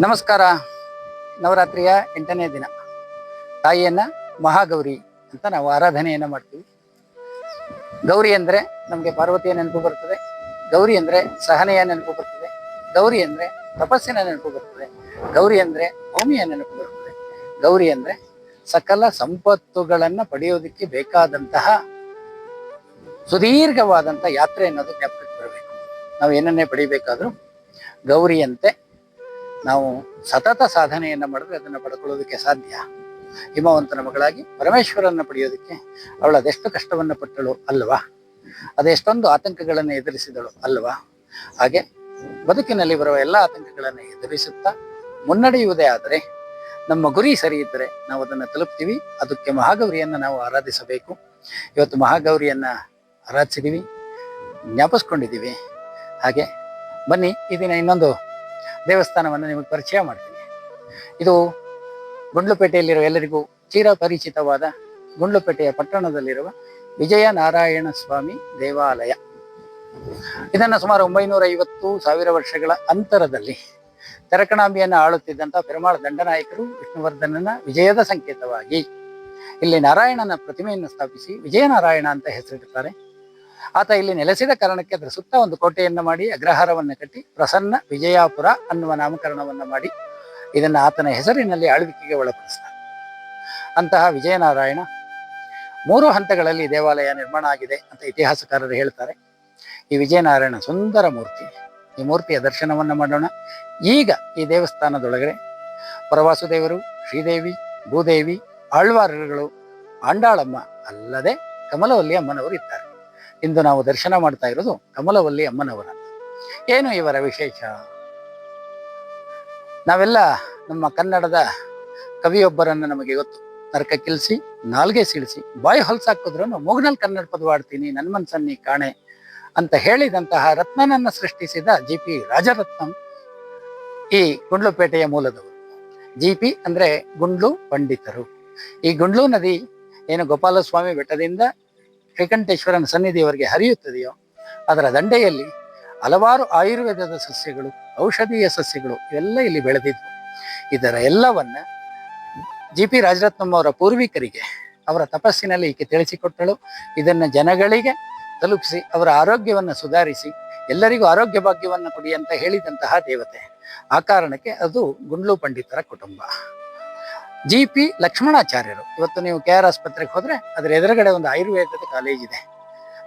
ನಮಸ್ಕಾರ. ನವರಾತ್ರಿಯ 8ನೇ ದಿನ ತಾಯಿಯನ್ನ ಮಹಾಗೌರಿ ಅಂತ ನಾವು ಆರಾಧನೆಯನ್ನ ಮಾಡ್ತೀವಿ. ಗೌರಿ ಅಂದ್ರೆ ನಮಗೆ ಪಾರ್ವತಿಯ ನೆನಪು ಬರ್ತದೆ, ಗೌರಿ ಅಂದ್ರೆ ಸಹನೆಯ ನೆನಪು ಬರ್ತದೆ, ಗೌರಿ ಅಂದ್ರೆ ತಪಸ್ಸಿನ ನೆನಪು ಬರ್ತದೆ, ಗೌರಿ ಅಂದ್ರೆ ಭೂಮಿಯ ನೆನಪು ಬರ್ತದೆ, ಗೌರಿ ಅಂದ್ರೆ ಸಕಲ ಸಂಪತ್ತುಗಳನ್ನ ಪಡೆಯೋದಕ್ಕೆ ಬೇಕಾದಂತಹ ಸುದೀರ್ಘವಾದಂತಹ ಯಾತ್ರೆ ಅನ್ನೋದು ಜ್ಞಾಪಕಕ್ಕೆ ಬರಬೇಕು. ನಾವು ಏನನ್ನೇ ಪಡಿಬೇಕಾದ್ರೂ ಗೌರಿಯಂತೆ ನಾವು ಸತತ ಸಾಧನೆಯನ್ನ ಮಾಡಿದ್ರೆ ಅದನ್ನ ಪಡ್ಕೊಳ್ಳೋದಕ್ಕೆ ಸಾಧ್ಯ. ಹಿಮವಂತನ ಮಗಳಾಗಿ ಪರಮೇಶ್ವರನ್ನ ಪಡೆಯೋದಕ್ಕೆ ಅವಳು ಅದೆಷ್ಟು ಕಷ್ಟವನ್ನ ಪಟ್ಟಳು ಅಲ್ವಾ, ಅದೆಷ್ಟೊಂದು ಆತಂಕಗಳನ್ನು ಎದುರಿಸಿದಳು ಅಲ್ವಾ. ಹಾಗೆ ಬದುಕಿನಲ್ಲಿ ಬರುವ ಎಲ್ಲ ಆತಂಕಗಳನ್ನು ಎದುರಿಸುತ್ತಾ ಮುನ್ನಡೆಯುವುದೇ ಆದರೆ ನಮ್ಮ ಗುರಿ ಸರಿ ಇದ್ದರೆ ನಾವು ಅದನ್ನು ತಲುಪ್ತೀವಿ. ಅದಕ್ಕೆ ಮಹಾಗೌರಿಯನ್ನ ನಾವು ಆರಾಧಿಸಬೇಕು. ಇವತ್ತು ಮಹಾಗೌರಿಯನ್ನ ಆರಾಧಿಸಿದೀವಿ, ಜ್ಞಾಪಿಸ್ಕೊಂಡಿದ್ದೀವಿ. ಹಾಗೆ ಬನ್ನಿ ಈ ದಿನ ಇನ್ನೊಂದು ದೇವಸ್ಥಾನವನ್ನು ನಿಮಗೆ ಪರಿಚಯ ಮಾಡ್ತೀನಿ. ಇದು ಗುಂಡ್ಲುಪೇಟೆಯಲ್ಲಿರುವ ಎಲ್ಲರಿಗೂ ಚಿರಪರಿಚಿತವಾದ ಗುಂಡ್ಲುಪೇಟೆಯ ಪಟ್ಟಣದಲ್ಲಿರುವ ವಿಜಯ ನಾರಾಯಣ ಸ್ವಾಮಿ ದೇವಾಲಯ. ಇದನ್ನು ಸುಮಾರು 950,000 ವರ್ಷಗಳ ಅಂತರದಲ್ಲಿ ತೆರಕಣಾಂಬಿಯನ್ನು ಆಳುತ್ತಿದ್ದಂತಹ ಪೆರುಮಾಳ ದಂಡನಾಯಕರು ವಿಷ್ಣುವರ್ಧನನ ವಿಜಯದ ಸಂಕೇತವಾಗಿ ಇಲ್ಲಿ ನಾರಾಯಣನ ಪ್ರತಿಮೆಯನ್ನು ಸ್ಥಾಪಿಸಿ ವಿಜಯನಾರಾಯಣ ಅಂತ ಹೆಸರಿಡುತ್ತಾರೆ. ಆತ ಇಲ್ಲಿ ನೆಲೆಸಿದ ಕಾರಣಕ್ಕೆ ಅದರ ಸುತ್ತ ಒಂದು ಕೋಟೆಯನ್ನು ಮಾಡಿ ಅಗ್ರಹಾರವನ್ನು ಕಟ್ಟಿ ಪ್ರಸನ್ನ ವಿಜಯಾಪುರ ಅನ್ನುವ ನಾಮಕರಣವನ್ನ ಮಾಡಿ ಇದನ್ನು ಆತನ ಹೆಸರಿನಲ್ಲಿ ಆಳ್ವಿಕೆಗೆ ಒಳಪಡಿಸ್ತಾರೆ. ಅಂತಹ ವಿಜಯನಾರಾಯಣ 3 ಹಂತಗಳಲ್ಲಿ ದೇವಾಲಯ ನಿರ್ಮಾಣ ಆಗಿದೆ ಅಂತ ಇತಿಹಾಸಕಾರರು ಹೇಳ್ತಾರೆ. ಈ ವಿಜಯನಾರಾಯಣ ಸುಂದರ ಮೂರ್ತಿ. ಈ ಮೂರ್ತಿಯ ದರ್ಶನವನ್ನ ಮಾಡೋಣ. ಈಗ ಈ ದೇವಸ್ಥಾನದೊಳಗಡೆ ಪರವಾಸುದೇವರು, ಶ್ರೀದೇವಿ, ಭೂದೇವಿ, ಆಳ್ವಾರರುಗಳು, ಆಂಡಾಳಮ್ಮ ಅಲ್ಲದೆ ಕಮಲವಲ್ಲಿ ಅಮ್ಮನವರು ಇದ್ದಾರೆ. ಇಂದು ನಾವು ದರ್ಶನ ಮಾಡ್ತಾ ಇರೋದು ಕಮಲವಲ್ಲಿ ಅಮ್ಮನವರ. ಏನು ಇವರ ವಿಶೇಷ? ನಾವೆಲ್ಲ ನಮ್ಮ ಕನ್ನಡದ ಕವಿಯೊಬ್ಬರನ್ನು ನಮಗೆ ಗೊತ್ತು. ನರಕ ಕಿಲ್ಸಿ ನಾಲ್ಗೆ ಸಿಳಿಸಿ ಬಾಯಿ ಹೊಲ್ಸಾಕಿದ್ರು ಮೂಗ್ನಲ್ಲಿ ಕನ್ನಡ ಪದವಾಡ್ತೀನಿ ನನ್ನ ಮನ್ಸನ್ನಿ ಕಾಣೆ ಅಂತ ಹೇಳಿದಂತಹ ರತ್ನನನ್ನ ಸೃಷ್ಟಿಸಿದ GP ರಾಜರತ್ನಂ ಈ ಗುಂಡ್ಲುಪೇಟೆಯ ಮೂಲದವರು. GP ಅಂದ್ರೆ ಗುಂಡ್ಲು ಪಂಡಿತರು. ಈ ಗುಂಡ್ಲು ನದಿ ಏನು ಗೋಪಾಲಸ್ವಾಮಿ ಬೆಟ್ಟದಿಂದ ಶ್ರೀಕಂಠೇಶ್ವರನ ಸನ್ನಿಧಿಯವರೆಗೆ ಹರಿಯುತ್ತದೆಯೋ ಅದರ ದಂಡೆಯಲ್ಲಿ ಹಲವಾರು ಆಯುರ್ವೇದದ ಸಸ್ಯಗಳು, ಔಷಧೀಯ ಸಸ್ಯಗಳು ಇವೆಲ್ಲ ಇಲ್ಲಿ ಬೆಳೆದಿದ್ವು. ಇದರ ಎಲ್ಲವನ್ನ GP ರಾಜರತ್ನಂ ಅವರ ಪೂರ್ವಿಕರಿಗೆ ಅವರ ತಪಸ್ಸಿನಲ್ಲಿ ಈಕೆ ತಿಳಿಸಿಕೊಟ್ಟಳು. ಇದನ್ನ ಜನಗಳಿಗೆ ತಲುಪಿಸಿ ಅವರ ಆರೋಗ್ಯವನ್ನು ಸುಧಾರಿಸಿ ಎಲ್ಲರಿಗೂ ಆರೋಗ್ಯ ಭಾಗ್ಯವನ್ನು ಕೊಡಿ ಅಂತ ಹೇಳಿದಂತಹ ದೇವತೆ. ಆ ಕಾರಣಕ್ಕೆ ಅದು ಗುಂಡ್ಲು ಪಂಡಿತರ ಕುಟುಂಬ. GP ಲಕ್ಷ್ಮಣಾಚಾರ್ಯರು. ಇವತ್ತು ನೀವು KR ಆಸ್ಪತ್ರೆಗೆ ಹೋದ್ರೆ ಅದರ ಎದುರುಗಡೆ ಒಂದು ಆಯುರ್ವೇದದ ಕಾಲೇಜ್ ಇದೆ.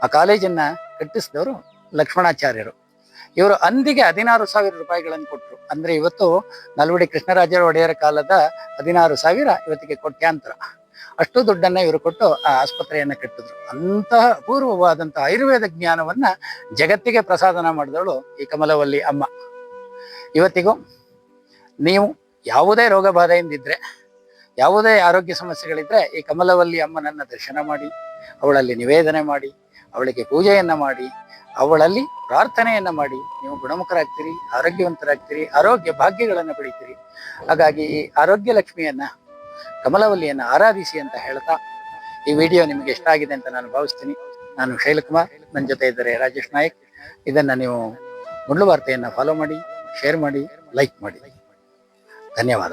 ಆ ಕಾಲೇಜನ್ನ ಕಟ್ಟಿಸಿದವರು ಲಕ್ಷ್ಮಣಾಚಾರ್ಯರು. ಇವರು ಅಂದಿಗೆ 16,000 ರೂಪಾಯಿಗಳನ್ನು ಕೊಟ್ಟರು. ಅಂದ್ರೆ ಇವತ್ತು ನಲ್ವಡಿ ಕೃಷ್ಣರಾಜ ಒಡೆಯರ ಕಾಲದ 16,000 ಇವತ್ತಿಗೆ ಕೋಟ್ಯಾಂತರ. ಅಷ್ಟು ದುಡ್ಡನ್ನ ಇವರು ಕೊಟ್ಟು ಆ ಆಸ್ಪತ್ರೆಯನ್ನ ಕಟ್ಟಿದ್ರು. ಅಂತಹ ಅಪೂರ್ವವಾದಂತಹ ಆಯುರ್ವೇದ ಜ್ಞಾನವನ್ನ ಜಗತ್ತಿಗೆ ಪ್ರಸಾದನ ಮಾಡಿದವಳು ಈ ಕಮಲವಲ್ಲಿ ಅಮ್ಮ. ಇವತ್ತಿಗೂ ನೀವು ಯಾವುದೇ ರೋಗ ಬಾಧೆಯಿಂದಿದ್ರೆ, ಯಾವುದೇ ಆರೋಗ್ಯ ಸಮಸ್ಯೆಗಳಿದ್ರೆ ಈ ಕಮಲವಲ್ಲಿ ಅಮ್ಮನನ್ನ ದರ್ಶನ ಮಾಡಿ, ಅವಳಲ್ಲಿ ನಿವೇದನೆ ಮಾಡಿ, ಅವಳಿಗೆ ಪೂಜೆಯನ್ನ ಮಾಡಿ, ಅವಳಲ್ಲಿ ಪ್ರಾರ್ಥನೆಯನ್ನ ಮಾಡಿ ನೀವು ಗುಣಮುಖರಾಗ್ತೀರಿ, ಆರೋಗ್ಯವಂತರಾಗ್ತೀರಿ, ಆರೋಗ್ಯ ಭಾಗ್ಯಗಳನ್ನು ಪಡಿತೀರಿ. ಹಾಗಾಗಿ ಈ ಆರೋಗ್ಯ ಲಕ್ಷ್ಮಿಯನ್ನ, ಕಮಲವಲ್ಲಿಯನ್ನ ಆರಾಧಿಸಿ ಅಂತ ಹೇಳ್ತಾ ಈ ವಿಡಿಯೋ ನಿಮಗೆ ಇಷ್ಟ ಆಗಿದೆ ಅಂತ ನಾನು ಭಾವಿಸ್ತೀನಿ. ನಾನು ಶೈಲಕುಮಾರ್, ನನ್ನ ಜೊತೆ ಇದ್ದಾರೆ ರಾಜೇಶ್ ನಾಯಕ್. ಇದನ್ನ ನೀವು ಗುಂಡ್ಲು ವಾರ್ತೆಯನ್ನ ಫಾಲೋ ಮಾಡಿ, ಶೇರ್ ಮಾಡಿ, ಲೈಕ್ ಮಾಡಿ. ಧನ್ಯವಾದ.